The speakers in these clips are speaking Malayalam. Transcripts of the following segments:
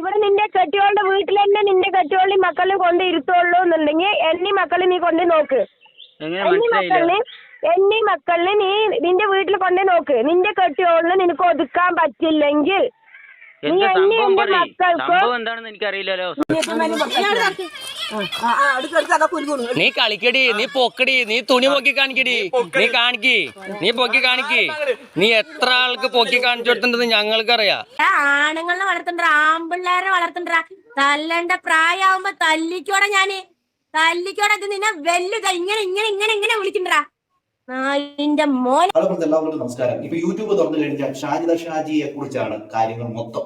ഇവിടെ നിന്റെ കെട്ടിയോളുടെ വീട്ടിൽ തന്നെ നിന്റെ കെട്ടിയോളി മക്കളെ കൊണ്ട് ഇരുത്തുള്ളൂ എന്നുണ്ടെങ്കിൽ എന്നീ മക്കളെ നീ കൊണ്ട് നോക്ക്. എന്നീ മക്കളിനെ നീ നിന്റെ വീട്ടിൽ കൊണ്ട് നോക്ക്. നിന്റെ കെട്ടിയോളിന് നിനക്ക് ഒതുക്കാൻ പറ്റില്ലെങ്കിൽ നീ കളിക്കടി, നീ പൊക്കടി, നീ തുണി പൊക്കി കാണിക്കടി, നീ കാണിക്ക്, നീ പൊക്കി കാണിക്ക്. നീ എത്ര ആൾക്ക് പൊക്കി കാണിച്ചു കൊടുത്തിട്ടുണ്ടെന്ന് ഞങ്ങൾക്കറിയാം. ആണുങ്ങളെ വളർത്തണ്ട, ആമ്പിള്ളേരെ വളർത്തണ്ട. തല്ലണ്ട പ്രായമാകുമ്പോ തല്ലിക്കോടെ ഞാന് തല്ലിക്കോടെ നിന്നെ വെല്ലുക ഇങ്ങനെ ഇങ്ങനെ ഇങ്ങനെ ഇങ്ങനെ വിളിക്കണ്ടാ മോൻ. എല്ലാവർക്കും നമസ്കാരം. ഇപ്പൊ യൂട്യൂബ് തുറന്നു കഴിഞ്ഞാൽ ഷാജിദ ഷാജിയെ കുറിച്ചാണ് കാര്യങ്ങൾ മൊത്തം.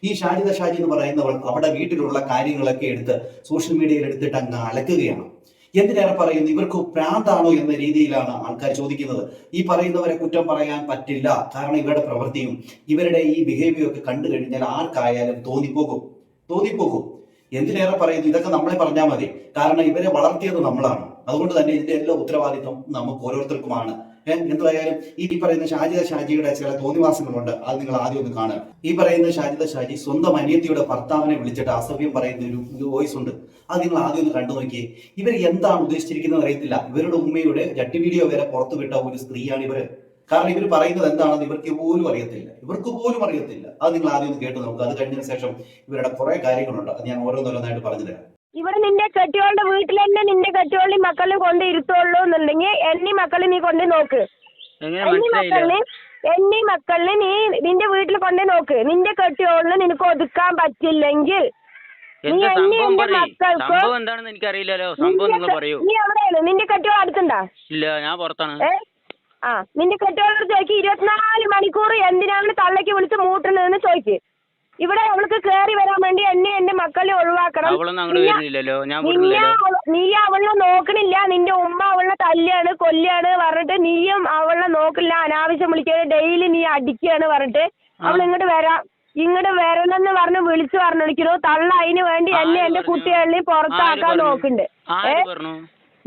ഈ ഷാജിദ ഷാജി എന്ന് പറയുന്നവൾ അവിടെ വീട്ടിലുള്ള കാര്യങ്ങളൊക്കെ എടുത്ത് സോഷ്യൽ മീഡിയയിൽ എടുത്തിട്ട് അങ്ങ് അലക്കുകയാണ്. എന്തിനേറെ പറയുന്നു, ഇവർക്ക് പ്രാന്താണോ എന്ന രീതിയിലാണ് ആൾക്കാർ ചോദിക്കുന്നത്. ഈ പറയുന്നവരെ കുറ്റം പറയാൻ പറ്റില്ല. കാരണം ഇവരുടെ പ്രവൃത്തിയും ഇവരുടെ ഈ ബിഹേവിയർ ഒക്കെ കണ്ടു കഴിഞ്ഞാൽ ആർക്കായാലും തോന്നിപ്പോകും. എന്തിനേറെ പറയുന്നു, ഇതൊക്കെ നമ്മളെ പറഞ്ഞാൽ മതി. കാരണം ഇവരെ വളർത്തിയത് നമ്മളാണ്. അതുകൊണ്ട് തന്നെ ഇതിന്റെ എല്ലാ ഉത്തരവാദിത്വം നമുക്ക് ഓരോരുത്തർക്കുമാണ്. എന്തായാലും ഈ പറയുന്ന ഷാജിദ ഷാജിയുടെ ചില തോന്നിവാസങ്ങളുണ്ട്. അത് നിങ്ങൾ ആദ്യം ഒന്ന് കാണുക. ഈ പറയുന്ന ഷാജിദ ഷാജി സ്വന്തം അനിയത്തിയുടെ ഭർത്താവിനെ വിളിച്ചിട്ട് അസഭ്യം പറയുന്ന ഒരു വോയിസ് ഉണ്ട്. അത് നിങ്ങൾ ആദ്യം ഒന്ന് കണ്ടു നോക്കിയേ. ഇവർ എന്താണ് ഉദ്ദേശിച്ചിരിക്കുന്നത് അറിയത്തില്ല. ഇവരുടെ ഉമ്മയുടെ ജട്ടി വീഡിയോ വരെ പുറത്തുവിട്ട ഒരു സ്ത്രീയാണ് ഇവര്. കാരണം ഇവർ പറയുന്നത് എന്താണെന്ന് ഇവർക്ക് പോലും അറിയത്തില്ല. അത് നിങ്ങൾ ആദ്യം ഒന്ന് കേട്ട് നോക്കുക. അത് കഴിഞ്ഞതിന് ശേഷം ഇവരുടെ കുറെ കാര്യങ്ങളുണ്ട്. അത് ഞാൻ ഓരോന്നോരോന്നായിട്ട് പറഞ്ഞു തരാം. ഇവിടെ നിന്റെ കെട്ടിയോളുടെ വീട്ടിൽ തന്നെ നിന്റെ കെട്ടിയോളി മക്കളെ കൊണ്ട് ഇരുത്തുള്ളൂ എന്നുണ്ടെങ്കിൽ എന്നീ മക്കളെ നീ കൊണ്ട് നോക്ക്. എന്നീ മക്കളിനെ നീ നിന്റെ വീട്ടിൽ കൊണ്ട് നോക്ക്. നിന്റെ കെട്ടിയോളിന് നിനക്ക് ഒതുക്കാൻ പറ്റില്ലെങ്കിൽ നീ എന്നീ എന്റെ മക്കൾക്ക് നീ എവിടെയാണ്? നിന്റെ കെട്ടിയോൾ അടുത്തുണ്ടാ? നിന്റെ കെട്ടിയോളോട് ചോദിക്ക്. 24 മണിക്കൂർ എന്തിനാണ് തള്ളയ്ക്ക് വിളിച്ച് മൂട്ടുന്നതെന്ന് ചോദിക്ക്. ഇവിടെ അവൾക്ക് കയറി വരാൻ വേണ്ടി എന്നെ എന്റെ മക്കളെ ഒഴിവാക്കണം. നീ അവളെ നോക്കണില്ല. നിന്റെ ഉമ്മ അവളെ തല്ലാണ് കൊല്ലാണ് പറഞ്ഞിട്ട് നീയും അവളെ നോക്കില്ല. അനാവശ്യം വിളിക്കാതെ ഡെയിലി നീ അടിക്കുകയാണ് പറഞ്ഞിട്ട് അവൾ ഇങ്ങോട്ട് വരണമെന്ന് പറഞ്ഞ് വിളിച്ചു പറഞ്ഞിരിക്കുന്നു. തള്ള അതിന് വേണ്ടി എന്നെ എന്റെ കുട്ടികളെ പുറത്താക്കാൻ നോക്കുന്നുണ്ട്.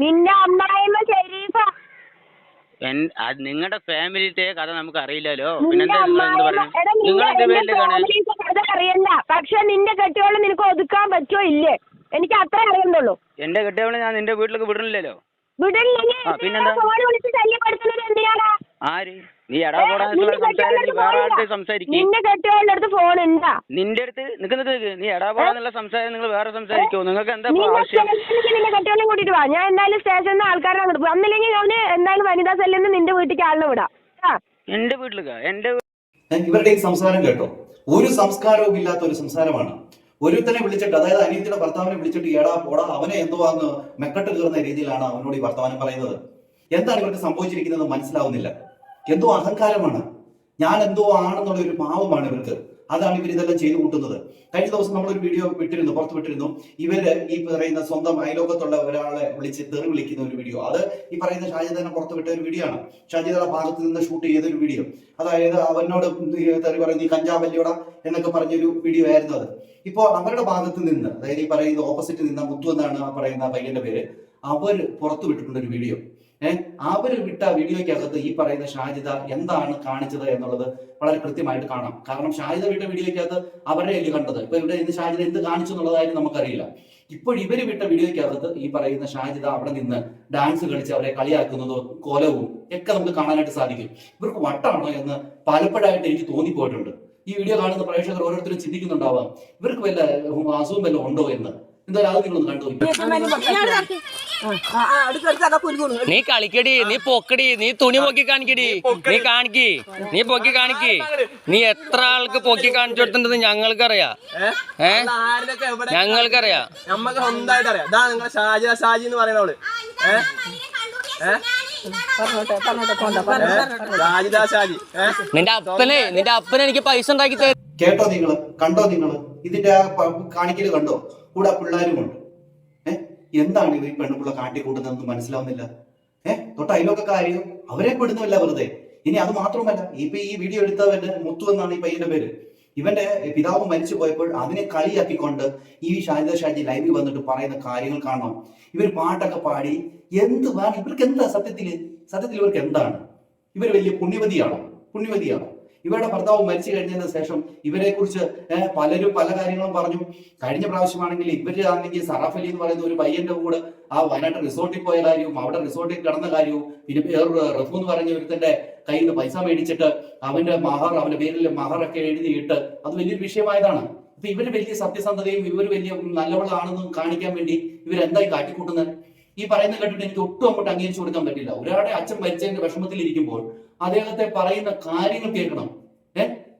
നിന്റെ അമ്മായിമ്മ ശരീഫ. നിങ്ങളുടെ ഫാമിലിത്തെ കഥ നമുക്ക് അറിയില്ലല്ലോ. അറിയണ്ട. പക്ഷെ നിന്റെ കെട്ടിയോളെ നിനക്ക് ഒതുക്കാൻ പറ്റുമോ ഇല്ലേ? എനിക്ക് അത്ര അറിയണ്ടുള്ളൂ. എന്റെ കെട്ടിയോളെ ഞാൻ നിന്റെ വീട്ടിലേക്ക് വിടണില്ലല്ലോ. പിന്നെന്താ ഫോൺ വിളിച്ച് ശല്യപ്പെടുത്തുന്നത് എന്തിനാണ്? ആര് നീ എടാ പോടാ സംസാരിക്കും. നിന്റെ കെട്ടിയോളുടെ അടുത്ത് ഫോൺ ഉണ്ടാ? നിന്റെ അടുത്ത് നിൽക്ക് നീ എടാ പോടാന്നുള്ള സംസാരം നിങ്ങൾ വേറെ സംസാരിക്കോ? നിങ്ങൾക്ക് എന്താ ആവശ്യം? നിന്റെ കെട്ടിയോളെ കൂട്ടിട്ട് വാ. ഞാൻ എന്തായാലും സ്റ്റേഷനിൽ ആൾക്കാരെ അങ്ങോട്ട് പോകും. അന്നില്ലെങ്കിൽ അവന് എന്തായാലും വനിതാ സെല്ലിൽ നിന്ന് നിന്റെ വീട്ടിലേക്ക് ആളിനെ വിടാം. എന്റെ വീട്ടിലേക്കാ? ഇവരുടെ ഈ സംസാരം കേട്ടോ, ഒരു സംസ്കാരവും ഇല്ലാത്ത ഒരു സംസാരമാണ്. ഒരുത്തനെ വിളിച്ചിട്ട്, അതായത് അനിയത്തിയുടെ ഭർത്താവിനെ വിളിച്ചിട്ട് എടാ പോടാ അവനെ എന്തോ അങ്ങ് മെക്കെട്ട് കയറുന്ന രീതിയിലാണ് അവനോട് ഈ വർത്തമാനം പറയുന്നത്. എന്താണ് ഇവർക്ക് സംഭവിച്ചിരിക്കുന്നത് മനസ്സിലാവുന്നില്ല. എന്തോ അഹങ്കാരമാണ്, ഞാൻ എന്തോ ആണെന്നുള്ള ഒരു ഭാവമാണ് ഇവർക്ക്. അതാണ് ഇവർ ഇതെല്ലാം ചെയ്തു കൂട്ടുന്നത്. കഴിഞ്ഞ ദിവസം നമ്മളൊരു വീഡിയോ പുറത്തു വിട്ടിരുന്നു. ഇവര് ഈ പറയുന്ന സ്വന്തം അയലോകത്തുള്ള ഒരാളെ വിളിച്ച് തെറി വിളിക്കുന്ന ഒരു വീഡിയോ. അത് ഈ പറയുന്ന ഷാജിദനെ പുറത്തു വിട്ട ഒരു വീഡിയോ ആണ്. ഷാജിദയുടെ ഭാഗത്ത് നിന്ന് ഷൂട്ട് ചെയ്തൊരു വീഡിയോ. അതായത് അവനോട് തെറി പറയുന്ന ഈ കഞ്ചാവല്യോട എന്നൊക്കെ പറഞ്ഞൊരു വീഡിയോ ആയിരുന്നു അത്. ഇപ്പോ അവരുടെ ഭാഗത്ത് നിന്ന്, അതായത് ഈ പറയുന്ന ഓപ്പോസിറ്റ് നിന്ന മുത്തു എന്നാണ് പറയുന്ന പയ്യന്റെ പേര്, അവർ പുറത്തു വിട്ടിട്ടുണ്ട് ഒരു വീഡിയോ. അവർ വിട്ട വീഡിയോയ്ക്കകത്ത് ഈ പറയുന്ന ഷാജിദ എന്താണ് കാണിച്ചത് എന്നുള്ളത് വളരെ കൃത്യമായിട്ട് കാണാം. കാരണം ഷാജിദ വിട്ട വീഡിയോയ്ക്കകത്ത് അവരുടെ അല്ലേ കണ്ടത്. ഇപ്പൊ ഇവിടെ ഇന്ന് ഷാജിദ എന്ത് കാണിച്ചു എന്നുള്ളതായാലും നമുക്കറിയില്ല. ഇപ്പോൾ ഇവര് വിട്ട വീഡിയോയ്ക്കകത്ത് ഈ പറയുന്ന ഷാജിദ അവിടെ നിന്ന് ഡാൻസ് കളിച്ച് അവരെ കളിയാക്കുന്നതും കോലവും ഒക്കെ നമുക്ക് കാണാനായിട്ട് സാധിക്കും. ഇവർക്ക് വട്ടാണോ എന്ന് പലപ്പോഴായിട്ട് എനിക്ക് തോന്നിപ്പോയിട്ടുണ്ട്. ഈ വീഡിയോ കാണുന്ന പ്രേക്ഷകർ ഓരോരുത്തരും ചിന്തിക്കുന്നുണ്ടാവാം ഇവർക്ക് വല്ല അസുഖം വല്ലതും ഉണ്ടോ എന്ന്. എന്തായാലും അത് നിങ്ങളൊന്ന് കണ്ടുപോയി. നീ കളിക്കടി, നീ പൊക്കടി, നീ തുണി പൊക്കി കാണിക്കടി, നീ കാണിക്ക്, നീ പൊക്കി കാണിക്ക്. നീ എത്ര ആൾക്ക് പൊക്കി കാണിച്ചു കൊടുത്തിട്ടുണ്ടെന്ന് ഞങ്ങൾക്കറിയാം. ഞങ്ങൾക്കറിയാം. നമ്മക്ക് സ്വന്തമായിട്ട് അറിയാം. ഇതാ നിങ്ങളെ ഷാജിദ ഷാജി എന്ന് പറയുന്നവള്. ഷാജിദ ഷാജി. നിന്റെ അപ്പനെ എനിക്ക് പൈസ ഉണ്ടാക്കി തരും. കേട്ടോ നിങ്ങള്, കണ്ടോ നിങ്ങള് ഇതിന്റെ കാണിക്കല് കണ്ടോ? കൂടെ പിള്ളേരുമുണ്ട്. എന്താണ് ഇവർ പെണ്ണുപിള്ള കാട്ടിക്കൂട്ടുന്നതെന്ന് മനസ്സിലാവുന്നില്ല. തൊട്ട് അയലോക്കാരും അവരെ പെടുന്നില്ല വെറുതെ. ഇനി അത് മാത്രമല്ല, ഇപ്പൊ ഈ വീഡിയോ എടുത്തവന്റെ മുത്തു എന്നാണ് ഈ പയ്യന്റെ പേര്. ഇവന്റെ പിതാവ് മരിച്ചു പോയപ്പോൾ അതിനെ കളിയാക്കിക്കൊണ്ട് ഈ ഷാജിദ ഷാജി ലൈവിൽ വന്നിട്ട് പറയുന്ന കാര്യങ്ങൾ കാണണം. ഇവർ പാട്ടൊക്കെ പാടി എന്ത് വേണം ഇവർക്ക്? എന്താ സത്യത്തിൽ ഇവർക്ക് എന്താണ്? ഇവർ വലിയ പുണ്യവതിയാണോ? ഇവരുടെ ഭർത്താവ് മരിച്ചു കഴിഞ്ഞതിന് ശേഷം ഇവരെ കുറിച്ച് പലരും പല കാര്യങ്ങളും പറഞ്ഞു. കഴിഞ്ഞ പ്രാവശ്യമാണെങ്കിൽ ഇവരാണെങ്കിൽ സറാഫ് അലി എന്ന് പറയുന്ന ഒരു പയ്യന്റെ കൂടെ ആ വയനാട്ട് റിസോർട്ടിൽ പോയ കാര്യവും അവിടെ റിസോർട്ടിൽ കിടന്ന കാര്യവും പിന്നെ റഫു എന്ന് പറഞ്ഞ ഒരുത്തന്റെ കയ്യിൽ നിന്ന് പൈസ മേടിച്ചിട്ട് അവന്റെ പേരിൽ മഹറൊക്കെ എഴുതിയിട്ട് അത് വലിയൊരു വിഷയമായതാണ്. അപ്പൊ ഇവര് വലിയ സത്യസന്ധതയും ഇവർ വലിയ നല്ലവളാണെന്നും കാണിക്കാൻ വേണ്ടി ഇവരെന്തായി കാട്ടിക്കൂട്ടുന്നത്? ഈ പറയുന്നത് കേട്ടിട്ട് എനിക്ക് ഒട്ടും അങ്ങോട്ട് അംഗീകരിച്ചു കൊടുക്കാൻ പറ്റില്ല. ഒരാളുടെ അച്ഛൻ മരിച്ചതിന്റെ വിഷമത്തിൽ ഇരിക്കുമ്പോൾ അദ്ദേഹത്തെ പറയുന്ന കാര്യങ്ങൾ കേൾക്കണം.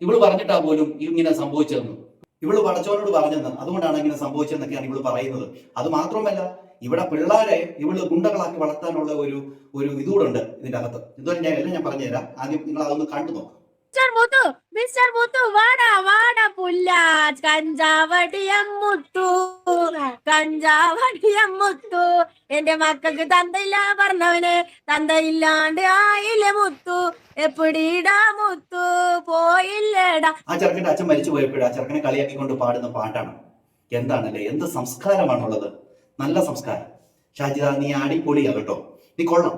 ഇവള് പറഞ്ഞിട്ടാ പോലും ഇങ്ങനെ സംഭവിച്ചതെന്ന്, ഇവള് പടച്ചവനോട് പറഞ്ഞെന്ന്, അതുകൊണ്ടാണ് ഇങ്ങനെ സംഭവിച്ചതെന്നൊക്കെയാണ് ഇവള് പറയുന്നത്. അത് മാത്രമല്ല, ഇവിടെ പിള്ളേരെ ഇവള് ഗുണ്ടകളാക്കി വളർത്താനുള്ള ഒരു ഇതുകൂടെ ഉണ്ട് ഇതിന്റെ അകത്ത്. ഇതുവരെ ഞാൻ പറഞ്ഞുതരാം. ആദ്യം നിങ്ങൾ അതൊന്ന് കണ്ടു നോക്കാം. മിസ്റ്റർ മുത്തു വാടാ പുല്ല കഞ്ചാവടിയം മുത്തു എന്റെ മക്കൾക്ക് തന്തയില്ല പറഞ്ഞവന് തന്തയില്ലാണ്ട് ആയില്ലേ മുത്തു എപ്പിടീടാ മുത്തു പോയില്ലേടാ. ആ ചെറുക്കന്റെ അച്ഛൻ മരിച്ചു പോയപ്പോഴും ആ ചെറുക്കനെ കളിയാക്കിക്കൊണ്ട് പാടുന്ന പാട്ടാണ്. എന്താണല്ലേ, എന്ത് സംസ്കാരമാണുള്ളത്, നല്ല സംസ്കാരം. ഷാജിദ, നീ അടിപൊളിയാ കേട്ടോ, നീ കൊള്ളാം.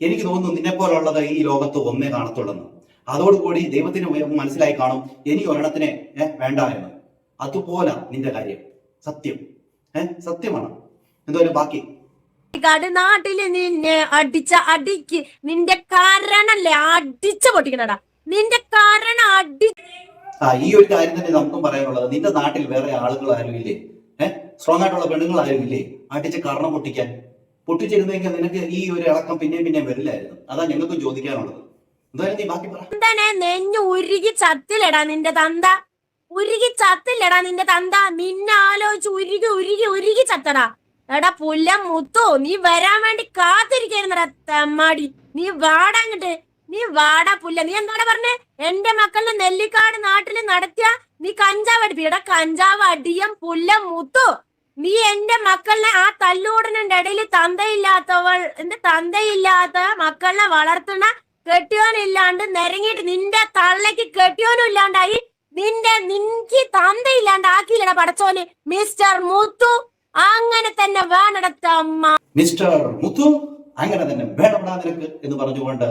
എനിക്ക് തോന്നുന്നു നിന്നെ പോലുള്ളത് ഈ ലോകത്ത് ഒന്നേ കാണത്തുള്ളെന്ന്. അതോടുകൂടി ദൈവത്തിന് മനസ്സിലായി കാണും ഇനി ഒരെണ്ണത്തിനെ വേണ്ട എന്ന്. അതുപോലെ നിന്റെ കാര്യം സത്യം, സത്യമാണ്. എന്തായാലും ബാക്കി നാട്ടില് നിന്നെ അടിച്ച അടിക്ക് നിന്റെ കാരണല്ലേ അടിച്ച പൊട്ടിക്കണടാ, നിന്റെ കാരണം ഈ ഒരു കാര്യം തന്നെ നമുക്കും പറയാനുള്ളത്. നിന്റെ നാട്ടിൽ വേറെ ആളുകൾ ആരും ഇല്ലേ? സ്ട്രോങ് ആയിട്ടുള്ള പെണ്ണുങ്ങൾ ആരും ഇല്ലേ അടിച്ച് കാരണം പൊട്ടിച്ചിരുന്നെങ്കിൽ നിനക്ക് ഈ ഒരു ഇളക്കം പിന്നെയും വരില്ലായിരുന്നു. അതാ ഞങ്ങൾക്കും ചോദിക്കാനുള്ളത്. എന്തായാലും നീ ബാക്കി പറ. നെഞ്ഞു ഉരുകി ചത്തില്ലടാ നിന്റെ തന്ത, ഉരുകി ചത്തില്ലടാ നിന്റെ തന്ത. നിന്നെ ആലോചിച്ച് ഉരുകി ചത്തടാ. എടാ പുല്ല മുത്തു, നീ വരാൻ വേണ്ടി കാത്തിരിക്കായിരുന്നടാ തെമ്മാടി. നീ വാടാങ്ങിട്ട്, നീ വാടാ പുല്ല. നീ എന്താടാ പറഞ്ഞേ? എന്റെ മക്കളുടെ നെല്ലിക്കാട് നാട്ടില് നടത്തിയ നീ കഞ്ചാവ് അടിപ്പിക്കടാ. കഞ്ചാവ് അടിയം പുല്ല മുത്തു. നീ എന്റെ മക്കളിനെ ആ തല്ലൂടനന്റെ ഇടയിൽ തന്തയില്ലാത്ത മക്കളിനെ വളർത്തുന്ന കെട്ടിയോനില്ലാണ്ട് നിരങ്ങിയിട്ട് നിന്റെ തള്ളക്ക് കെട്ടിയോനും ഇല്ലാണ്ടായി, നിനക്ക് തന്തയില്ലാണ്ട് ആക്കിയില്ലടാ പടച്ചോന്. മിസ്റ്റർ മുത്തു അങ്ങനെ തന്നെ വേണടത്തമ്മ. മിസ്റ്റർ മുത്തു അങ്ങനെ തന്നെ വേണപ്പെടാ നിനക്ക് എന്ന് പറഞ്ഞുകൊണ്ട്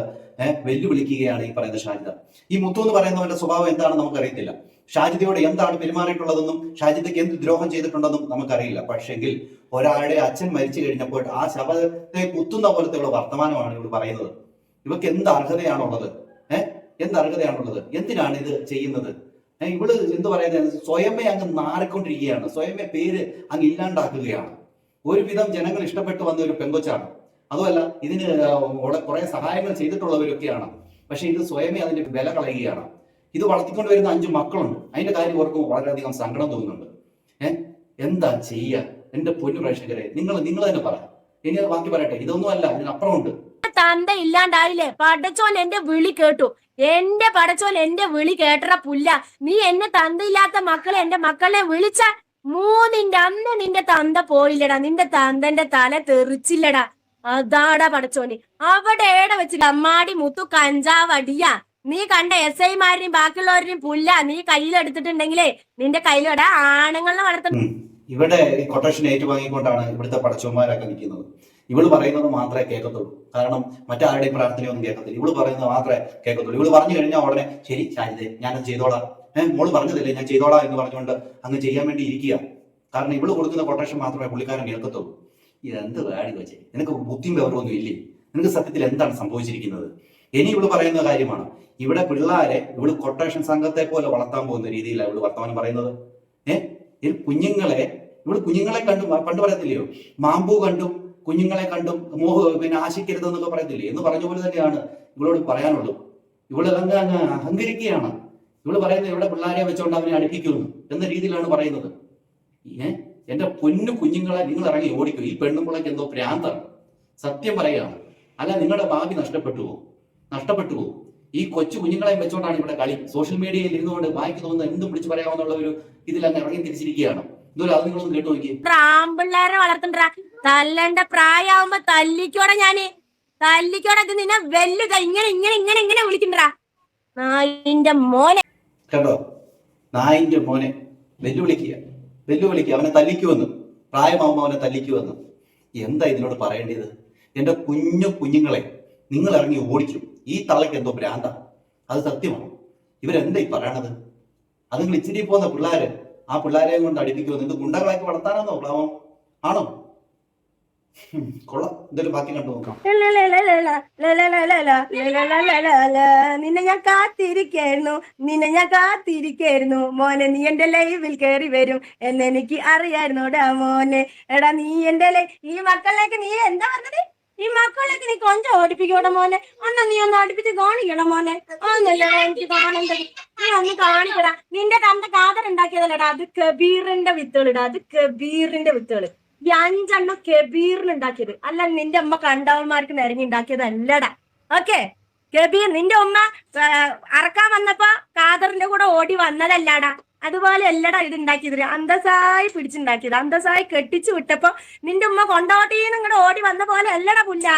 വെല്ലുവിളിക്കുകയാണ് ഈ പറയുന്ന ഷാജിദ. ഈ മുത്തു എന്ന് പറയുന്നവന്റെ സ്വഭാവം എന്താണെന്ന് നമുക്കറിയത്തില്ല. ഷാജിദയോട് എന്താണ് പെരുമാറിയിട്ടുള്ളതെന്നും ഷാജിദയ്ക്ക് എന്ത് ദ്രോഹം ചെയ്തിട്ടുണ്ടെന്നും നമുക്കറിയില്ല. പക്ഷെങ്കിൽ ഒരാളുടെ അച്ഛൻ മരിച്ചു കഴിഞ്ഞപ്പോൾ ആ ശവത്തെ കുത്തുന്ന പോലത്തെയുള്ള വർത്തമാനമാണ് ഇവൾ പറയുന്നത്. ഇവക്ക് എന്ത് അർഹതയാണുള്ളത്? എന്ത് അർഹതയാണുള്ളത്? എന്തിനാണ് ഇത് ചെയ്യുന്നത്? ഇവള് എന്ത് പറയുന്നത്, സ്വയമേ അങ്ങ് നാറിക്കൊണ്ടിരിക്കുകയാണ്, സ്വയമേ പേര് അങ്ങ് ഇല്ലാണ്ടാക്കുകയാണ്. ഒരുവിധം ജനങ്ങൾ ഇഷ്ടപ്പെട്ടു വന്ന ഒരു പെങ്കൊച്ചാണ്. അതുമല്ല, ഇതിന് കുറെ സഹായങ്ങൾ ചെയ്തിട്ടുള്ളവരൊക്കെയാണ്. പക്ഷെ ഇത് സ്വയമേ അതിന്റെ വില കളയുകയാണ്. ഇത് വളർത്തിക്കൊണ്ട് വരുന്ന 5 മക്കളുണ്ട്. അതിന്റെ കാര്യം ഓർക്കുമ്പോൾ വളരെയധികം സങ്കടം തോന്നുന്നുണ്ട്. എന്താ ചെയ്യുക? എന്റെ പൊന്നു പ്രേക്ഷകരെ, നിങ്ങൾ തന്നെ പറ. ഇനി അത് ബാക്കി പറയട്ടെ. ഇതൊന്നും അല്ല, ഇതിനപ്പുറമുണ്ട്. തന്ത ഇല്ലാണ്ടായില്ലേ? പടച്ചോൻ എന്റെ വിളി കേട്ടു. എന്റെ പടച്ചോൻ എന്റെ വിളി കേട്ടറ പുല്ല. നീ എന്നെ തന്തയില്ലാത്ത മക്കളെ എന്റെ മക്കളെ വിളിച്ച 3ന്റെ അന്ന് നിന്റെ തന്ത പോയില്ലടാ. നിന്റെ തന്തന്റെ തല തെറിച്ചില്ലടാ. അതാടാ പടച്ചോന്. അവിടെ ഏടെ വെച്ചില്ല അമ്മാടി മുത്തു കഞ്ചാവ് അടിയാ. നീ കണ്ട SI-മാരെയും ബാക്കിയുള്ളവരെയും പുല്ല നീ കയ്യിലെടുത്തിട്ടുണ്ടെങ്കിലേ നിന്റെ കയ്യിലൂടെ ആണുങ്ങളെ വളർത്തണം. ഇവിടെ കൊട്ടേഷൻ ഏറ്റുവാങ്ങിക്കൊണ്ടാണ് ഇവിടുത്തെ പടച്ചവന്മാരൊക്കെ നിൽക്കുന്നത്. ഇവള് പറയുന്നത് മാത്രമേ കേൾക്കത്തുള്ളൂ. കാരണം മറ്റാരുടെയും പ്രാർത്ഥനയൊന്നും കേൾക്കത്തില്ല. ഇവള് പറയുന്നത് മാത്രമേ കേൾക്കത്തുള്ളൂ. ഇവള് പറഞ്ഞു കഴിഞ്ഞാൽ ഉടനെ ശരി ഷാജിദേ ഞാനത് ചെയ്തോളാം, മോള് പറഞ്ഞതില്ലേ ഞാൻ ചെയ്തോളാം എന്ന് പറഞ്ഞുകൊണ്ട് അങ്ങ് ചെയ്യാൻ വേണ്ടി ഇരിക്കുക. കാരണം ഇവള് കൊടുക്കുന്ന കൊട്ടേഷൻ മാത്രമേ പുള്ളിക്കാരൻ കേൾക്കത്തുള്ളൂ. ഇതെന്ത് വേടി വെച്ചേ, നിനക്ക് ബുദ്ധിയും വിവരമൊന്നും ഇല്ലേ? നിനക്ക് സത്യത്തിൽ എന്താണ് സംഭവിച്ചിരിക്കുന്നത്? ഇനി ഇവള് പറയുന്ന കാര്യമാണ്, ഇവിടെ പിള്ളേരെ ഇവള് കൊട്ടേഷൻ സംഘത്തെ പോലെ വളർത്താൻ പോകുന്ന രീതിയിലാണ് ഇവള് വർത്തമാനം പറയുന്നത്. കുഞ്ഞുങ്ങളെ കണ്ടും പണ്ട് പറയത്തില്ലയോ, മാമ്പൂ കണ്ടും കുഞ്ഞുങ്ങളെ കണ്ടും പിന്നെ ആശിക്കരുത് എന്നൊക്കെ പറയത്തില്ലേ? എന്ന് പറഞ്ഞ പോലെ തന്നെയാണ് ഇവളോട് പറയാനുള്ളൂ. ഇവള് അങ്ങ് അഹങ്കരിക്കുകയാണ്. ഇവള് പറയുന്നത് ഇവിടെ പിള്ളേരെ വെച്ചോണ്ട് അവനെ അടുപ്പിക്കുന്നു എന്ന രീതിയിലാണ് പറയുന്നത്. എന്റെ പൊന്നു കുഞ്ഞുങ്ങളെ നിങ്ങൾ ഇറങ്ങി ഓടിക്കും. ഈ പെണ്ണുമ്പിളയ്ക്ക് എന്തോ ഭ്രാന്താണ്. സത്യം പറയുകയാണ്. അല്ല, നിങ്ങളുടെ ഭാവി നഷ്ടപ്പെട്ടു പോകും. ഈ കൊച്ചു കുഞ്ഞുങ്ങളെയും വെച്ചോണ്ടാണ് ഇവിടെ കളി. സോഷ്യൽ മീഡിയയിൽ ഇരുന്നുകൊണ്ട് വായിക്ക് തോന്നുന്ന എന്തും വിളിച്ചു പറയാമെന്നുള്ള ഒരു ഇതിലങ്ങ് ഇറങ്ങി തിരിച്ചിരിക്കുകയാണ്. ഇതുപോലെ അത് നിങ്ങളൊന്ന് കേട്ടു നോക്കി. ആമ്പിള്ളേരെ വളർത്തണ്ട, തല്ലണ്ട പ്രായമാകുമ്പോ തല്ലിക്കോടെ നിന്നെ വെല്ലുക ഇങ്ങനെ വിളിക്കണ്ടാ നായിന്റെ മോനെ. കേട്ടോ, നായിന്റെ മോനെ വെല്ലുവിളിക്കുക. അവനെ തല്ലിക്കുവെന്ന്, പ്രായമാകുമ്പോ അവനെ തല്ലിക്കുവെന്ന്. എന്താ ഇതിനോട് പറയേണ്ടത്? എന്റെ കുഞ്ഞുങ്ങളെ നിങ്ങൾ ഇറങ്ങി ഓടിക്കും. ഈ തള്ളയ്ക്ക് എന്തോ ഭ്രാന്ത, അത് സത്യമാണ്. ഇവരെന്താ ഈ പറയണത്? അത് നിങ്ങൾ ഇച്ചിരി പോകുന്ന പിള്ളേര്, ആ പിള്ളേരെ കൊണ്ട് അടിപ്പിക്കുമോ? ഇത് ഗുണ്ടകളാക്കി വളർത്താനാണോ പ്ലാവം? ആണോ? കൊള്ളാം. എന്തായാലും ബാക്കി കണ്ടു നോക്കാം. നിന്നെ ഞാൻ കാത്തിരിക്കായിരുന്നു മോനെ, നീ എന്റെ ലൈവിൽ കയറി വരും എന്നെനിക്ക് അറിയായിരുന്നോടാ മോനെ. എടാ നീ എന്റെ ഈ മക്കളിലേക്ക് നീ എന്താ പറഞ്ഞത്? ഈ മക്കളിലേക്ക് നീ കൊഞ്ചം ഓടിപ്പിക്കോടെ മോനെ. നീ ഒന്ന് അടുപ്പിച്ച് കാണിക്കണം മോനെ. എനിക്ക് കാണേണ്ടത് നീ ഒന്ന് കാണിക്കടാ. നിന്റെ തന്റെ കാതർ ഉണ്ടാക്കിയതല്ലടാ, അത് കബീറിന്റെ വിത്തുകളിടാ, അത് കബീറിന്റെ വിത്തുകള്. ഈ 5 എണ്ണം കബീറിന് ഉണ്ടാക്കിയത് അല്ല, നിന്റെ അമ്മ കണ്ടവന്മാർക്ക് നിരങ്ങി ഉണ്ടാക്കിയതല്ലടാ. ഓക്കെ, കബീർ നിന്റെ ഉമ്മ അറക്കാൻ വന്നപ്പോ കാദറിന്റെ കൂടെ ഓടി വന്നതല്ലാടാ. അതുപോലെ അല്ലടാ ഇത് ഉണ്ടാക്കിയത്, അന്തസായി പിടിച്ചുണ്ടാക്കിയത്, അന്തസായി കെട്ടിച്ചു വിട്ടപ്പോ നിന്റെ ഉമ്മ കൊണ്ടോട്ടിന്ന് ഇങ്ങോട്ട് ഓടി വന്ന പോലെ അല്ലടാ പുല്ല.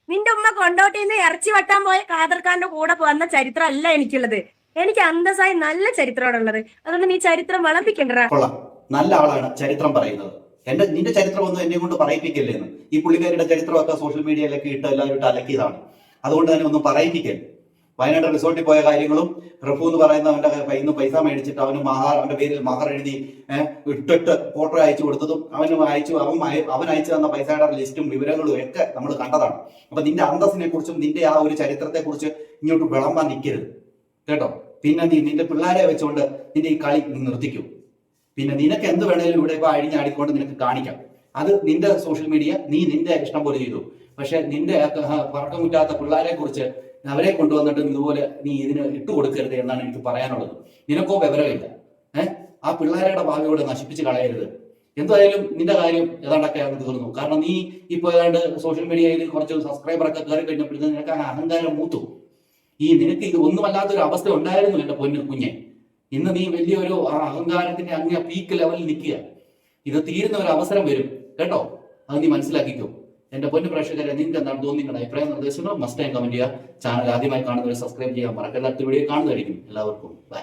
നിന്റെ ഉമ്മ കൊണ്ടോട്ടിന്ന് ഇറച്ചി വെട്ടാൻ പോയ കാദർഖാന്റെ കൂടെ വന്ന ചരിത്രം അല്ല എനിക്കുള്ളത്. എനിക്ക് അന്തസായി നല്ല ചരിത്രമാണുള്ളത്. അതുകൊണ്ട് നീ ചരിത്രം വളപ്പിക്കണ്ടടാ. കൊള്ളാം, നല്ല ആളാണ് ചരിത്രം പറയുന്നത്. നിന്റെ ചരിത്രം ഒന്നും എന്നെ കൊണ്ട് പറയിപ്പിക്കല്ലേന്ന്. ഈ പുള്ളിക്കാരുടെ ചരിത്രമൊക്കെ സോഷ്യൽ മീഡിയയിലൊക്കെ ഇട്ട് എല്ലാവരും ഇട്ട് അലക്കിയതാണ്. അതുകൊണ്ട് തന്നെ ഒന്നും പറയിപ്പിക്കരുത്. വയനാട് റിസോർട്ടിൽ പോയ കാര്യങ്ങളും റഫു എന്ന് പറയുന്ന അവന്റെ കയ്യിൽ നിന്ന് പൈസ മേടിച്ചിട്ട് അവന്റെ പേരിൽ മഹർ എഴുതി ഇട്ടിട്ട് ഫോട്ടോ അയച്ചു കൊടുത്തതും അവൻ അയച്ചു തന്ന പൈസയുടെ ലിസ്റ്റും വിവരങ്ങളും ഒക്കെ നമ്മൾ കണ്ടതാണ്. അപ്പൊ നിന്റെ അന്തസ്സിനെ കുറിച്ചും നിന്റെ ആ ഒരു ചരിത്രത്തെ കുറിച്ച് ഇങ്ങോട്ട് വിളമ്പാൻ നിൽക്കരുത് കേട്ടോ. പിന്നെ നിന്റെ പിള്ളേരെ വെച്ചുകൊണ്ട് നിന്റെ ഈ കളി നിർത്തിക്കും. പിന്നെ നിനക്ക് എന്ത് വേണേലും ഇവിടെ ഇപ്പൊ അഴിഞ്ഞാടിക്കൊണ്ട് നിനക്ക് കാണിക്കാം. അത് നിന്റെ സോഷ്യൽ മീഡിയ, നീ നിന്റെ ഇഷ്ടം പോലെ ചെയ്തു. പക്ഷെ നിന്റെ പറക്കമുറ്റാത്ത പിള്ളേരെ കുറിച്ച് അവരെ കൊണ്ടുവന്നിട്ട് ഇതുപോലെ നീ ഇതിന് ഇട്ടുകൊടുക്കരുത് എന്നാണ് എനിക്ക് പറയാനുള്ളത്. നിനക്കോ വിവരമില്ല. ആ പിള്ളേരുടെ ഭാവിയോടെ നശിപ്പിച്ച് കളയരുത്. എന്തായാലും നിന്റെ കാര്യം ഏതാണ്ടൊക്കെ ആണെന്ന് തോന്നുന്നു. കാരണം നീ ഇപ്പൊ ഏതാണ്ട് സോഷ്യൽ മീഡിയയിൽ കുറച്ച് സബ്സ്ക്രൈബറൊക്കെ കയറി കഴിഞ്ഞപ്പോഴത്തേക്ക് നിനക്ക് അഹങ്കാരം മൂത്തു. നിനക്ക് ഇത് ഒന്നുമല്ലാത്തൊരു അവസ്ഥ ഉണ്ടായിരുന്നു എന്റെ പൊന്നു കുഞ്ഞെ. ഇന്ന് നീ വലിയൊരു അഹങ്കാരത്തിന്റെ അങ്ങ് പീക്ക് ലെവലിൽ നിൽക്കുക. ഇത് തീരുന്ന ഒരു അവസരം വരും കേട്ടോ. അത് നീ മനസ്സിലാക്കിക്കോ. എന്റെ പൊന്നു പ്രേക്ഷകരെ, നിങ്ങൾക്ക് എന്താണ് തോന്നുന്നത്? നിങ്ങളുടെ അഭിപ്രായ നിർദ്ദേശങ്ങൾ മസ്റ്റ് ആയി കമന്റ് ചെയ്യുക. ചാനൽ ആദ്യമായി കാണുന്നവരെ സബ്സ്ക്രൈബ് ചെയ്യാൻ മറക്കരുത്. അടുത്ത വീഡിയോ കാണുന്നതായിരിക്കും. എല്ലാവർക്കും ബൈ.